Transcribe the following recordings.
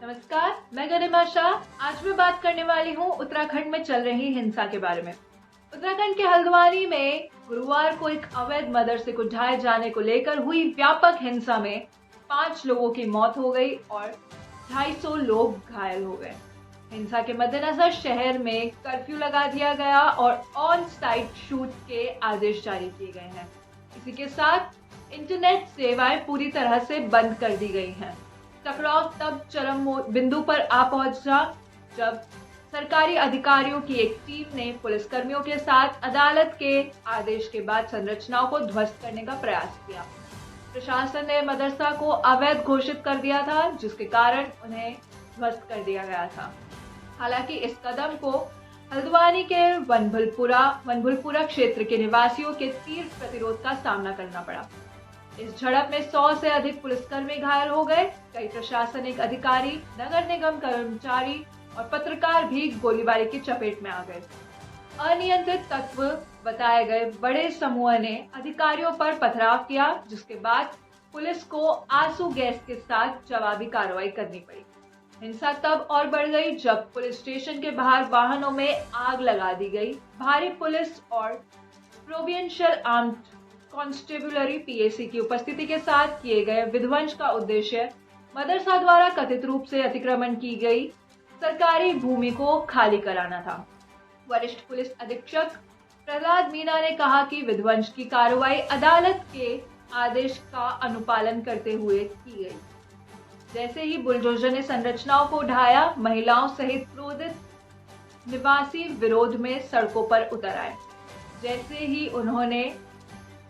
नमस्कार, मैं गरिमा शाह। आज मैं बात करने वाली हूँ उत्तराखंड में चल रही हिंसा के बारे में। उत्तराखंड के हल्द्वानी में गुरुवार को एक अवैध मदरसे को ढाए जाने को लेकर हुई व्यापक हिंसा में 5 लोगों की मौत हो गई और 250 लोग घायल हो गए। हिंसा के मद्देनजर शहर में कर्फ्यू लगा दिया गया और ऑन साइट शूट के आदेश जारी किए गए हैं। इसी के साथ इंटरनेट सेवाएं पूरी तरह से बंद कर दी गई हैं। टकराव तब चरम बिंदु पर आ पहुंचा जब सरकारी अधिकारियों की एक टीम ने पुलिसकर्मियों के साथ अदालत के आदेश के बाद संरचनाओं को ध्वस्त करने का प्रयास किया। प्रशासन ने मदरसा को अवैध घोषित कर दिया था, जिसके कारण उन्हें ध्वस्त कर दिया गया था। हालांकि इस कदम को हल्द्वानी के वनभुलपुरा क्षेत्र के निवासियों के तीव्र प्रतिरोध का सामना करना पड़ा। इस झड़प में 100 से अधिक पुलिसकर्मी घायल हो गए। कई प्रशासनिक अधिकारी, नगर निगम कर्मचारी और पत्रकार भी गोलीबारी की चपेट में आ गए। अनियंत्रित तत्व बताए गए बड़े समूह ने अधिकारियों पर पथराव किया, जिसके बाद पुलिस को आंसू गैस के साथ जवाबी कार्रवाई करनी पड़ी। हिंसा तब और बढ़ गई जब पुलिस स्टेशन के बाहर वाहनों में आग लगा दी गई। भारी पुलिस और प्रोविंशियल आर्म्ड कॉन्स्टेबुलरी पीएसी की उपस्थिति के साथ किए गए विध्वंस का उद्देश्य मदरसा द्वारा कथित रूप से अतिक्रमण की गई सरकारी भूमि को खाली कराना था। वरिष्ठ पुलिस अधीक्षक प्रहलाद मीना ने कहा कि विध्वंस की कार्रवाई अदालत के आदेश का अनुपालन करते हुए की गई। जैसे ही बुलडोजर ने संरचनाओं को ढाया, महिलाओं सहित क्रोधित निवासी विरोध में सड़कों पर उतर आए। जैसे ही उन्होंने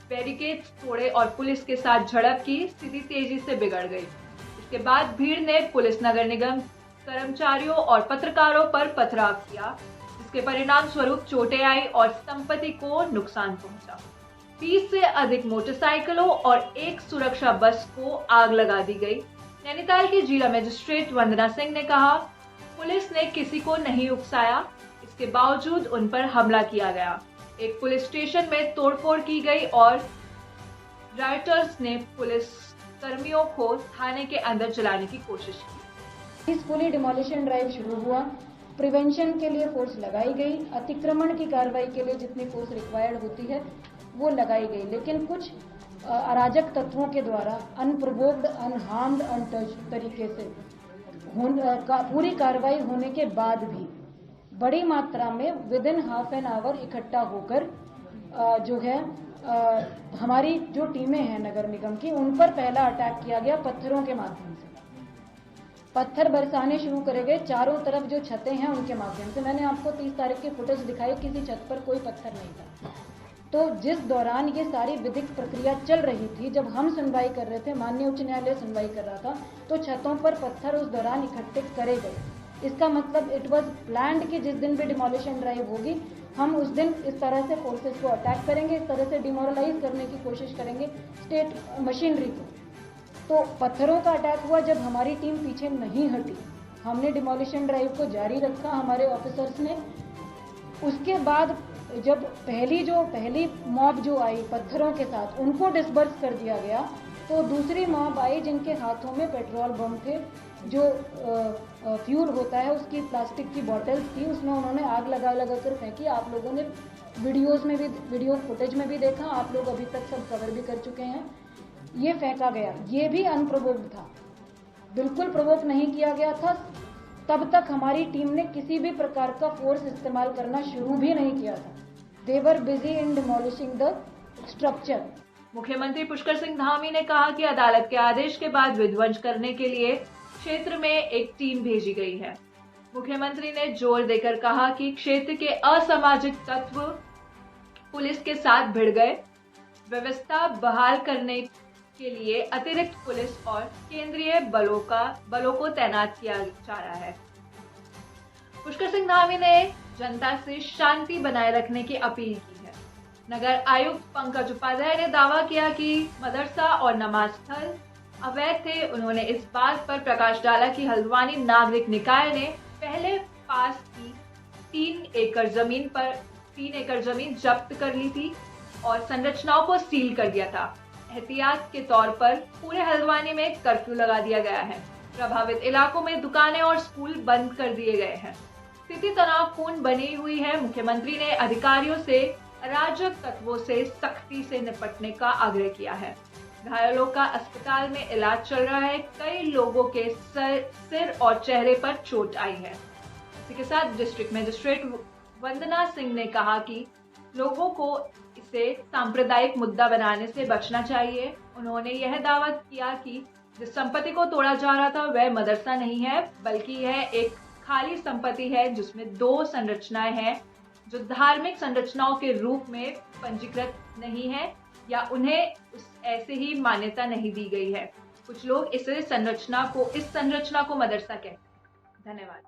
बैरिकेड्स तोड़े और पुलिस के साथ झड़प की, स्थिति तेजी से बिगड़ गई। इसके बाद भीड़ ने पुलिस, नगर निगम कर्मचारियों और पत्रकारों पर पथराव किया, जिसके परिणाम स्वरूप चोटें आई और संपत्ति को नुकसान पहुंचा। 20 से अधिक मोटरसाइकिलों और एक सुरक्षा बस को आग लगा दी गई। नैनीताल की जिला मजिस्ट्रेट वंदना सिंह ने कहा, पुलिस ने किसी को नहीं उकसाया, इसके बावजूद उन पर हमला किया गया। एक पुलिस स्टेशन में तोड़फोड़ की गई और राइटर्स ने पुलिस कर्मियों को थाने के अंदर जलाने की कोशिश की। पीसफुली डिमोलिशन ड्राइव शुरू हुआ। प्रिवेंशन के लिए फोर्स लगाई गई। अतिक्रमण की कार्रवाई के लिए जितनी फोर्स रिक्वायर्ड होती है वो लगाई गई, लेकिन कुछ अराजक तत्वों के द्वारा अनप्रोवोक्ड, अनहार्म्ड, अनटच्ड तरीके से पूरी कार्रवाई होने के बाद भी बड़ी मात्रा में with in half an hour इकट्ठा होकर जो है हमारी जो टीमें हैं नगर निगम की, उन पर पहला अटैक किया गया पत्थरों के माध्यम से। पत्थर बरसाने शुरू करे गए चारों तरफ, जो छतें हैं उनके माध्यम से। मैंने आपको 30 तारीख की फुटेज दिखाई, किसी छत पर कोई पत्थर नहीं था। तो जिस दौरान ये सारी विधिक प्रक्रिया चल रही थी, जब हम सुनवाई कर रहे थे, माननीय उच्च न्यायालय सुनवाई कर रहा था, तो छतों पर पत्थर उस दौरान इकट्ठे करे गए। इसका मतलब इट वाज प्लान्ड कि जिस दिन भी डिमोलिशन ड्राइव होगी, हम उस दिन इस तरह से फोर्सेस को अटैक करेंगे, इस तरह से डिमोरलाइज करने की कोशिश करेंगे स्टेट मशीनरी को। तो पत्थरों का अटैक हुआ जब हमारी टीम पीछे नहीं हटी, हमने डिमोलिशन ड्राइव को जारी रखा, हमारे ऑफिसर्स ने। उसके बाद जब पहली मॉब जो आई पत्थरों के साथ, उनको डिस्बर्स कर दिया गया, तो दूसरी मॉब आई जिनके हाथों में पेट्रोल बम थे, जो फ्यूल होता है उसकी प्लास्टिक की बॉटल्स थी, उसमें उन्होंने आग लगा कर फेंकी। आप लोगों ने वीडियो फुटेज में भी देखा, आप लोग अभी तक सब कवर भी कर चुके हैं। ये फेंका गया, ये भी अनप्रोवोक्ड था, बिल्कुल प्रोवोक नहीं किया गया था। तब तक हमारी टीम ने किसी भी प्रकार का फोर्स इस्तेमाल करना शुरू भी नहीं किया था। They were busy in demolishing the structure. मुख्यमंत्री पुष्कर सिंह धामी ने कहा कि अदालत के आदेश के बाद विध्वंस करने के लिए क्षेत्र में एक टीम भेजी गई है। मुख्यमंत्री ने जोर देकर कहा कि क्षेत्र के असामाजिक तत्व पुलिस के साथ भिड़ गए। व्यवस्था बहाल करने के लिए अतिरिक्त पुलिस और केंद्रीय बलों को तैनात किया जा रहा है। पुष्कर सिंह धामी ने जनता से शांति बनाए रखने की अपील की है। नगर आयुक्त पंकज उपाध्याय ने दावा किया कि मदरसा और नमाज स्थल अवैध थे। उन्होंने इस बात पर प्रकाश डाला कि हल्द्वानी नागरिक निकाय ने पहले पास की 3 एकड़ जमीन जब्त कर ली थी और संरचनाओं को सील कर दिया था। एहतियात के तौर पर पूरे हल्द्वानी में कर्फ्यू लगा दिया गया है। प्रभावित इलाकों में दुकानें और स्कूल बंद कर दिए गए हैं। स्थिति तनावपूर्ण बनी हुई है। मुख्यमंत्री ने अधिकारियों से अराजक तत्वों से सख्ती से निपटने का आग्रह किया है। घायलों का अस्पताल में इलाज चल रहा है। कई लोगों के सिर और चेहरे पर चोट आई है। इसी के साथ डिस्ट्रिक्ट मजिस्ट्रेट वंदना सिंह ने कहा कि लोगों को इसे सांप्रदायिक मुद्दा बनाने से बचना चाहिए। उन्होंने यह दावा किया कि जिस संपत्ति को तोड़ा जा रहा था वह मदरसा नहीं है, बल्कि यह एक खाली संपत्ति है जिसमें 2 संरचनाएं हैं जो धार्मिक संरचनाओं के रूप में पंजीकृत नहीं है या उन्हें ऐसे ही मान्यता नहीं दी गई है। कुछ लोग इस संरचना को मदरसा कहते हैं। धन्यवाद।